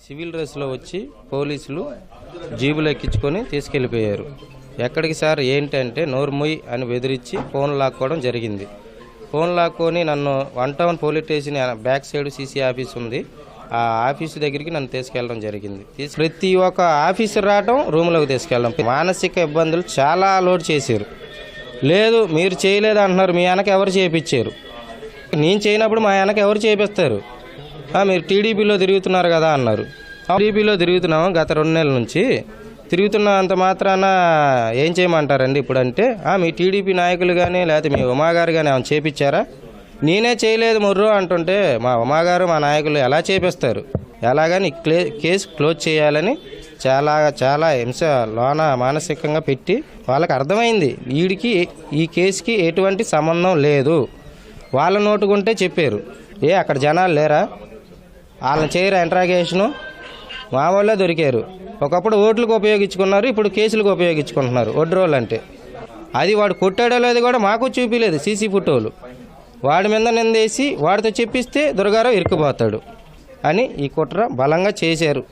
Civil డ్రెస్లో వచ్చి పోలీసులు జీబులు ఎక్కించుకొని తీసుకెళ్ళిపోయారు. ఎక్కడికి సార్ ఏంటంటే నోర్ముయ్ అని బెదిరించి ఫోన్ లాక్కోవడం జరిగింది. ఫోన్ లాక్కొని నన్ను 1 town police station back side CC office ఉంది, ఆ ఆఫీసు దగ్గరికి నన్ను తీసుకెళ్ళడం జరిగింది. ప్రతి ఒక్క ఆఫీసర్ రావడం రూమ్లోకి తీసుకెళ్ళడం. మానసిక ఇబ్బందులు చాలా లోడ్ చేశారు. లేదు మీరు చేయలేదు అంటున్నారు, మీ వెనక ఎవరు చేయించారు? నేను చేయనప్పుడు మా వెనక ఎవరు చేపిస్తారు? మీరు టీడీపీలో తిరుగుతున్నారు కదా అన్నారు. టీడీపీలో తిరుగుతున్నాము గత 2 నెలల నుంచి. తిరుగుతున్న అంత మాత్రాన ఏం చేయమంటారండి ఇప్పుడు అంటే, మీ టీడీపీ నాయకులు కానీ లేకపోతే మీ ఉమాగారు కానీ ఏమైనా చేపించారా? నేనే చేయలేదు ముర్రు అంటుంటే మా ఉమాగారు మా నాయకులు ఎలా చేపిస్తారు? ఎలాగని కేసు క్లోజ్ చేయాలని చాలా హింస లోన మానసికంగా పెట్టి వాళ్ళకి అర్థమైంది వీడికి ఈ కేసుకి ఎటువంటి సంబంధం లేదు. వాళ్ళ నోటుకుంటే చెప్పారు. అక్కడ జనాలు లేరా? వాళ్ళని చేయరా ఇంట్రాగేషను? మా వాళ్ళే దొరికారు. ఒకప్పుడు ఓట్లకు ఉపయోగించుకున్నారు, ఇప్పుడు కేసులకు ఉపయోగించుకుంటున్నారు. ఒడ్రోళ్ళు అంటే అది వాడు కొట్టాడో లేదు కూడా మాకు చూపించలేదు. సీసీ ఫోటోలు వాడి మీద నిందేసి వాడితో చెప్పిస్తే దుర్గారావు ఇరుక్కుపోతాడు అని ఈ కుట్ర బలంగా చేశారు.